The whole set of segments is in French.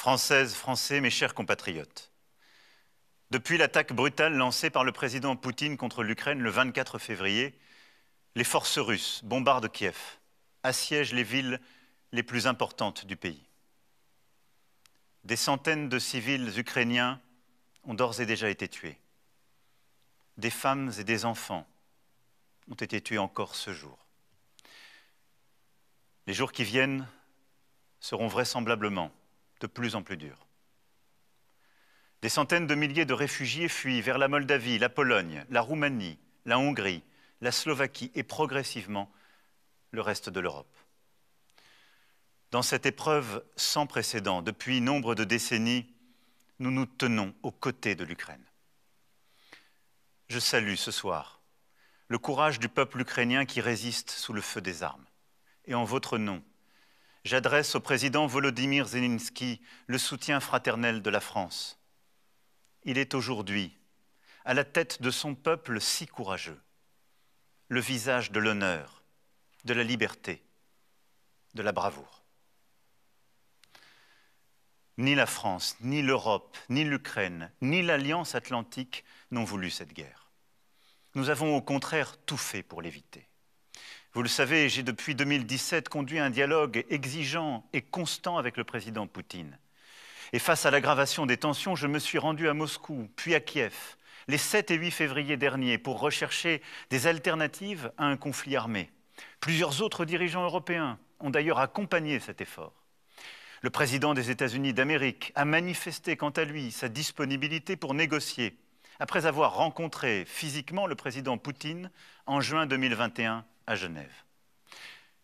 Françaises, Français, mes chers compatriotes. Depuis l'attaque brutale lancée par le président Poutine contre l'Ukraine le 24 février, les forces russes bombardent Kiev, assiègent les villes les plus importantes du pays. Des centaines de civils ukrainiens ont d'ores et déjà été tués. Des femmes et des enfants ont été tués encore ce jour. Les jours qui viennent seront vraisemblablement de plus en plus durs. Des centaines de milliers de réfugiés fuient vers la Moldavie, la Pologne, la Roumanie, la Hongrie, la Slovaquie et progressivement le reste de l'Europe. Dans cette épreuve sans précédent, depuis nombre de décennies, nous nous tenons aux côtés de l'Ukraine. Je salue ce soir le courage du peuple ukrainien qui résiste sous le feu des armes. Et en votre nom, j'adresse au président Volodymyr Zelensky le soutien fraternel de la France. Il est aujourd'hui à la tête de son peuple si courageux, le visage de l'honneur, de la liberté, de la bravoure. Ni la France, ni l'Europe, ni l'Ukraine, ni l'Alliance atlantique n'ont voulu cette guerre. Nous avons au contraire tout fait pour l'éviter. Vous le savez, j'ai depuis 2017 conduit un dialogue exigeant et constant avec le président Poutine. Et face à l'aggravation des tensions, je me suis rendu à Moscou, puis à Kiev, les 7 et 8 février derniers, pour rechercher des alternatives à un conflit armé. Plusieurs autres dirigeants européens ont d'ailleurs accompagné cet effort. Le président des États-Unis d'Amérique a manifesté quant à lui sa disponibilité pour négocier, après avoir rencontré physiquement le président Poutine en juin 2021 à Genève.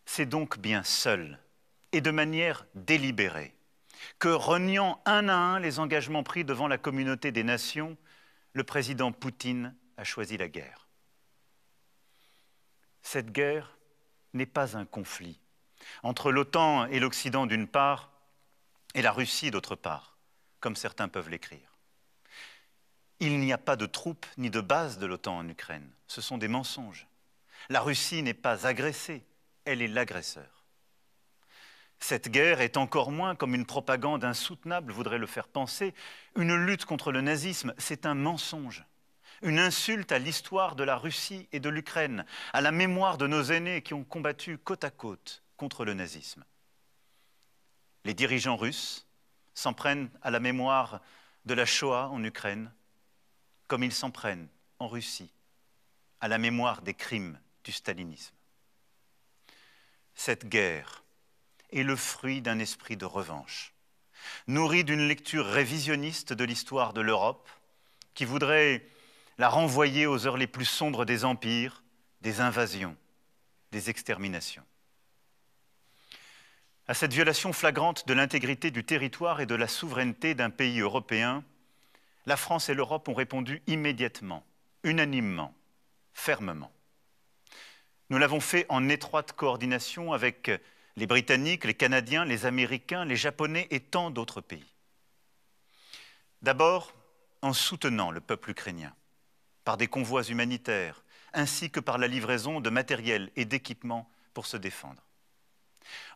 C'est donc bien seul et de manière délibérée que, reniant un à un les engagements pris devant la communauté des nations, le président Poutine a choisi la guerre. Cette guerre n'est pas un conflit entre l'OTAN et l'Occident d'une part et la Russie d'autre part, comme certains peuvent l'écrire. Il n'y a pas de troupes ni de bases de l'OTAN en Ukraine. Ce sont des mensonges. La Russie n'est pas agressée, elle est l'agresseur. Cette guerre est encore moins, comme une propagande insoutenable voudrait le faire penser, une lutte contre le nazisme, c'est un mensonge. Une insulte à l'histoire de la Russie et de l'Ukraine, à la mémoire de nos aînés qui ont combattu côte à côte contre le nazisme. Les dirigeants russes s'en prennent à la mémoire de la Shoah en Ukraine, comme ils s'en prennent en Russie à la mémoire des crimes du stalinisme. Cette guerre est le fruit d'un esprit de revanche, nourri d'une lecture révisionniste de l'histoire de l'Europe, qui voudrait la renvoyer aux heures les plus sombres des empires, des invasions, des exterminations. À cette violation flagrante de l'intégrité du territoire et de la souveraineté d'un pays européen, la France et l'Europe ont répondu immédiatement, unanimement, fermement. Nous l'avons fait en étroite coordination avec les Britanniques, les Canadiens, les Américains, les Japonais et tant d'autres pays. D'abord, en soutenant le peuple ukrainien, par des convois humanitaires, ainsi que par la livraison de matériel et d'équipements pour se défendre.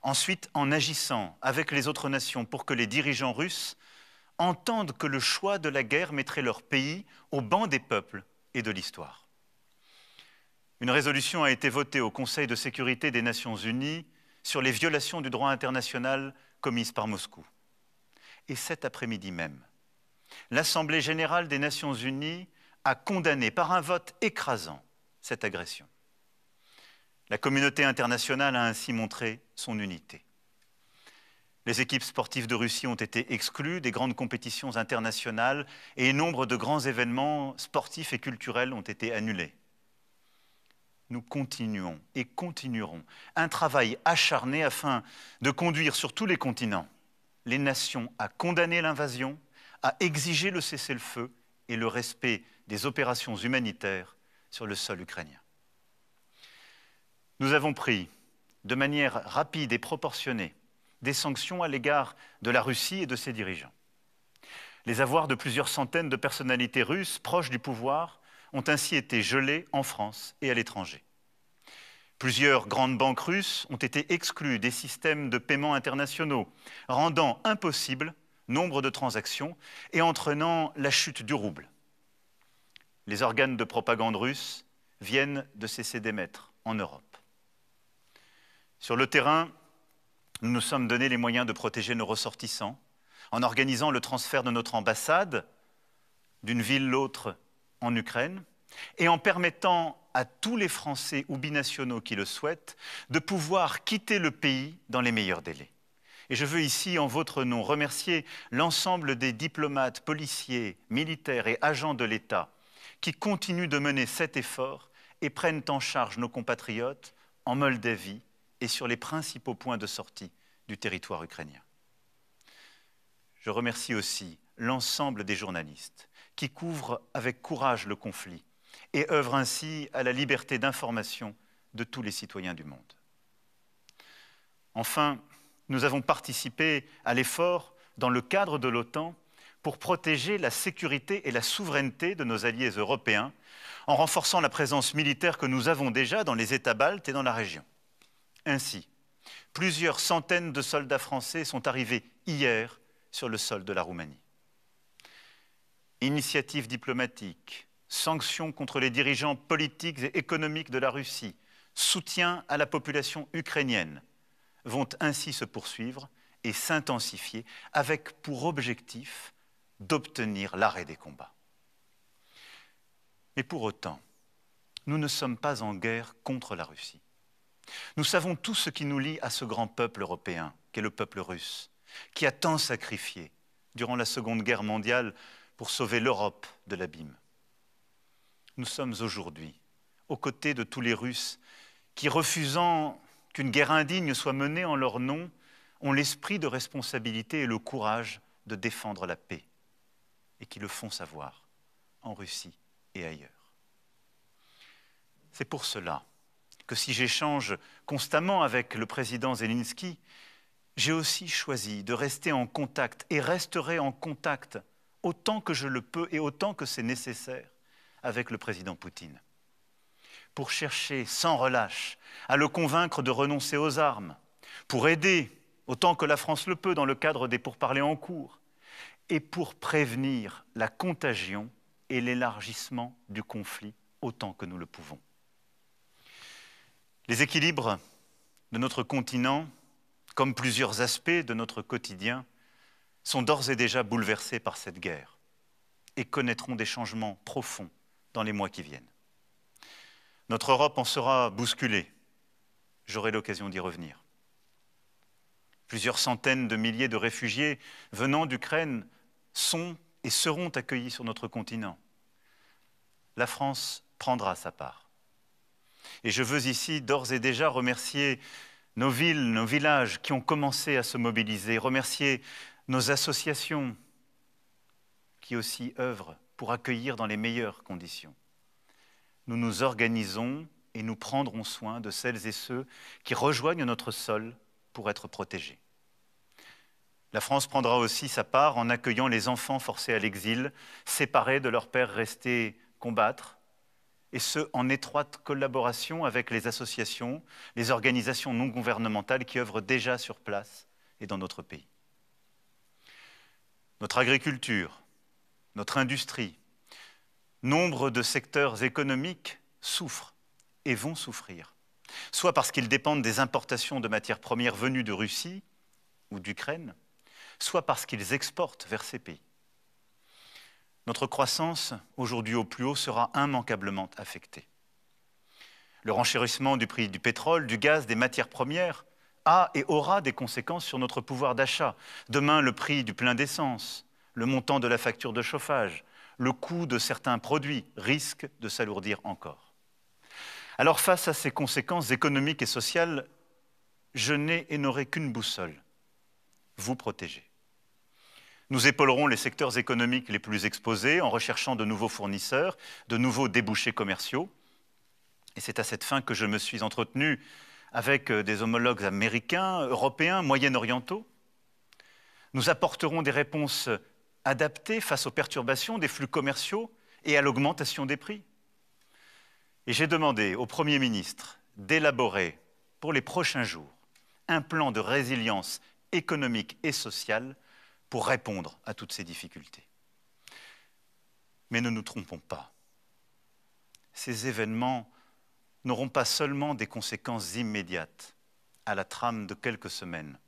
Ensuite, en agissant avec les autres nations pour que les dirigeants russes entendent que le choix de la guerre mettrait leur pays au banc des peuples et de l'histoire. Une résolution a été votée au Conseil de sécurité des Nations Unies sur les violations du droit international commises par Moscou. Et cet après-midi même, l'Assemblée générale des Nations Unies a condamné par un vote écrasant cette agression. La communauté internationale a ainsi montré son unité. Les équipes sportives de Russie ont été exclues des grandes compétitions internationales et nombre de grands événements sportifs et culturels ont été annulés. Nous continuons et continuerons un travail acharné afin de conduire sur tous les continents les nations à condamner l'invasion, à exiger le cessez-le-feu et le respect des opérations humanitaires sur le sol ukrainien. Nous avons pris, de manière rapide et proportionnée, des sanctions à l'égard de la Russie et de ses dirigeants. Les avoirs de plusieurs centaines de personnalités russes proches du pouvoir ont ainsi été gelés en France et à l'étranger. Plusieurs grandes banques russes ont été exclues des systèmes de paiement internationaux, rendant impossible nombre de transactions et entraînant la chute du rouble. Les organes de propagande russes viennent de cesser d'émettre en Europe. Sur le terrain, nous nous sommes donné les moyens de protéger nos ressortissants en organisant le transfert de notre ambassade d'une ville à l'autre en Ukraine et en permettant à tous les Français ou binationaux qui le souhaitent de pouvoir quitter le pays dans les meilleurs délais. Et je veux ici, en votre nom, remercier l'ensemble des diplomates, policiers, militaires et agents de l'État qui continuent de mener cet effort et prennent en charge nos compatriotes en Moldavie et sur les principaux points de sortie du territoire ukrainien. Je remercie aussi l'ensemble des journalistes qui couvrent avec courage le conflit et œuvrent ainsi à la liberté d'information de tous les citoyens du monde. Enfin, nous avons participé à l'effort dans le cadre de l'OTAN pour protéger la sécurité et la souveraineté de nos alliés européens en renforçant la présence militaire que nous avons déjà dans les États baltes et dans la région. Ainsi, plusieurs centaines de soldats français sont arrivés hier sur le sol de la Roumanie. Initiatives diplomatiques, sanctions contre les dirigeants politiques et économiques de la Russie, soutien à la population ukrainienne vont ainsi se poursuivre et s'intensifier avec pour objectif d'obtenir l'arrêt des combats. Mais pour autant, nous ne sommes pas en guerre contre la Russie. Nous savons tout ce qui nous lie à ce grand peuple européen, qu'est le peuple russe, qui a tant sacrifié durant la Seconde Guerre mondiale pour sauver l'Europe de l'abîme. Nous sommes aujourd'hui aux côtés de tous les Russes qui, refusant qu'une guerre indigne soit menée en leur nom, ont l'esprit de responsabilité et le courage de défendre la paix, et qui le font savoir en Russie et ailleurs. C'est pour cela que si j'échange constamment avec le président Zelensky, j'ai aussi choisi de rester en contact et resterai en contact autant que je le peux et autant que c'est nécessaire avec le président Poutine, pour chercher sans relâche à le convaincre de renoncer aux armes, pour aider autant que la France le peut dans le cadre des pourparlers en cours, et pour prévenir la contagion et l'élargissement du conflit autant que nous le pouvons. Les équilibres de notre continent, comme plusieurs aspects de notre quotidien, sont d'ores et déjà bouleversés par cette guerre et connaîtront des changements profonds dans les mois qui viennent. Notre Europe en sera bousculée. J'aurai l'occasion d'y revenir. Plusieurs centaines de milliers de réfugiés venant d'Ukraine sont et seront accueillis sur notre continent. La France prendra sa part. Et je veux ici d'ores et déjà remercier nos villes, nos villages qui ont commencé à se mobiliser, remercier nos associations qui aussi œuvrent pour accueillir dans les meilleures conditions. Nous nous organisons et nous prendrons soin de celles et ceux qui rejoignent notre sol pour être protégés. La France prendra aussi sa part en accueillant les enfants forcés à l'exil, séparés de leurs pères restés combattre, et ce, en étroite collaboration avec les associations, les organisations non gouvernementales qui œuvrent déjà sur place et dans notre pays. Notre agriculture, notre industrie, nombre de secteurs économiques souffrent et vont souffrir, soit parce qu'ils dépendent des importations de matières premières venues de Russie ou d'Ukraine, soit parce qu'ils exportent vers ces pays. Notre croissance, aujourd'hui au plus haut, sera immanquablement affectée. Le renchérissement du prix du pétrole, du gaz, des matières premières a et aura des conséquences sur notre pouvoir d'achat. Demain, le prix du plein d'essence, le montant de la facture de chauffage, le coût de certains produits risquent de s'alourdir encore. Alors, face à ces conséquences économiques et sociales, je n'ai et n'aurai qu'une boussole, vous protéger. Nous épaulerons les secteurs économiques les plus exposés en recherchant de nouveaux fournisseurs, de nouveaux débouchés commerciaux. Et c'est à cette fin que je me suis entretenu avec des homologues américains, européens, moyen-orientaux. Nous apporterons des réponses adaptées face aux perturbations des flux commerciaux et à l'augmentation des prix. Et j'ai demandé au Premier ministre d'élaborer pour les prochains jours un plan de résilience économique et sociale pour répondre à toutes ces difficultés. Mais ne nous trompons pas. Ces événements n'auront pas seulement des conséquences immédiates à la trame de quelques semaines.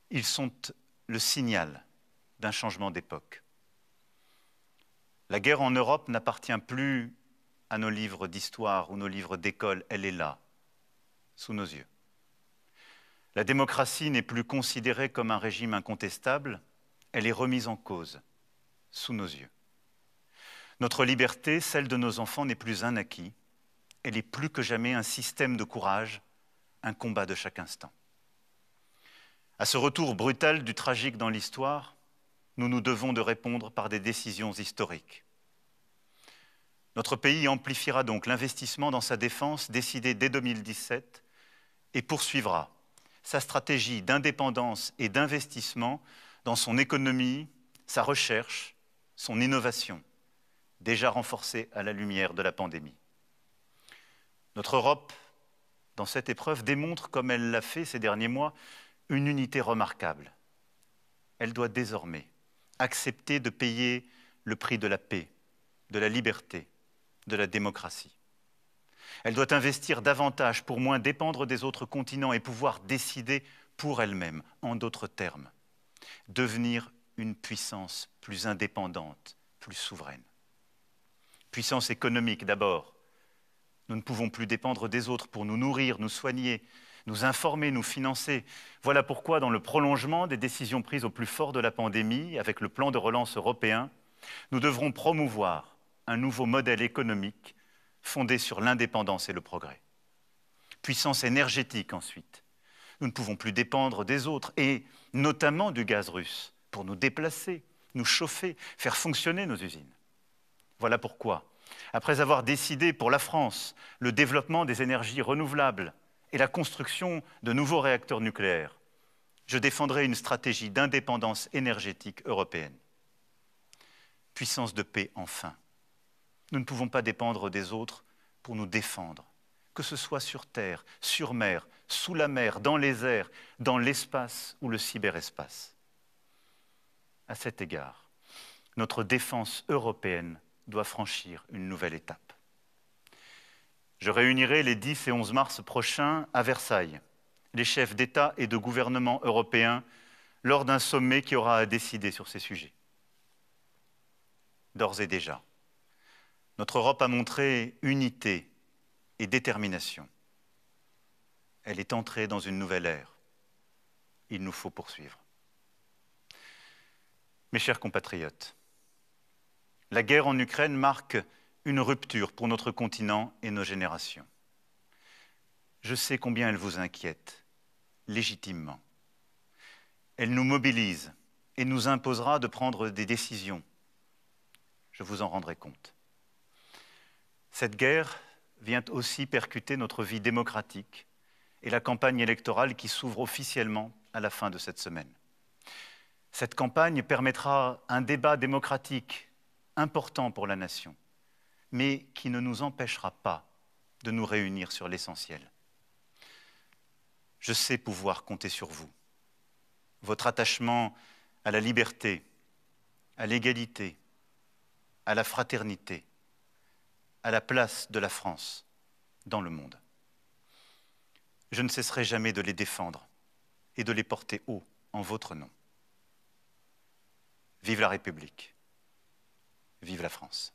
Ils sont le signal d'un changement d'époque. La guerre en Europe n'appartient plus à nos livres d'histoire ou nos livres d'école, elle est là, sous nos yeux. La démocratie n'est plus considérée comme un régime incontestable, elle est remise en cause, sous nos yeux. Notre liberté, celle de nos enfants, n'est plus un acquis, elle est plus que jamais un système de courage, un combat de chaque instant. À ce retour brutal du tragique dans l'histoire, nous nous devons de répondre par des décisions historiques. Notre pays amplifiera donc l'investissement dans sa défense décidé dès 2017 et poursuivra sa stratégie d'indépendance et d'investissement dans son économie, sa recherche, son innovation, déjà renforcée à la lumière de la pandémie. Notre Europe, dans cette épreuve, démontre, comme elle l'a fait ces derniers mois, une unité remarquable. Elle doit désormais accepter de payer le prix de la paix, de la liberté, de la démocratie. Elle doit investir davantage pour moins dépendre des autres continents et pouvoir décider pour elle-même, en d'autres termes, devenir une puissance plus indépendante, plus souveraine. Puissance économique d'abord. Nous ne pouvons plus dépendre des autres pour nous nourrir, nous soigner, nous informer, nous financer. Voilà pourquoi, dans le prolongement des décisions prises au plus fort de la pandémie, avec le plan de relance européen, nous devrons promouvoir un nouveau modèle économique fondé sur l'indépendance et le progrès. Puissance énergétique ensuite. Nous ne pouvons plus dépendre des autres, et notamment du gaz russe, pour nous déplacer, nous chauffer, faire fonctionner nos usines. Voilà pourquoi, après avoir décidé pour la France le développement des énergies renouvelables et la construction de nouveaux réacteurs nucléaires, je défendrai une stratégie d'indépendance énergétique européenne. Puissance de paix enfin. Nous ne pouvons pas dépendre des autres pour nous défendre, que ce soit sur terre, sur mer, sous la mer, dans les airs, dans l'espace ou le cyberespace. À cet égard, notre défense européenne doit franchir une nouvelle étape. Je réunirai les 10 et 11 mars prochains à Versailles les chefs d'État et de gouvernement européens lors d'un sommet qui aura à décider sur ces sujets. D'ores et déjà, notre Europe a montré unité et détermination. Elle est entrée dans une nouvelle ère. Il nous faut poursuivre. Mes chers compatriotes, la guerre en Ukraine marque une rupture pour notre continent et nos générations. Je sais combien elle vous inquiète, légitimement. Elle nous mobilise et nous imposera de prendre des décisions. Je vous en rendrai compte. Cette guerre vient aussi percuter notre vie démocratique et la campagne électorale qui s'ouvre officiellement à la fin de cette semaine. Cette campagne permettra un débat démocratique important pour la nation, mais qui ne nous empêchera pas de nous réunir sur l'essentiel. Je sais pouvoir compter sur vous. Votre attachement à la liberté, à l'égalité, à la fraternité, à la place de la France dans le monde. Je ne cesserai jamais de les défendre et de les porter haut en votre nom. Vive la République, vive la France.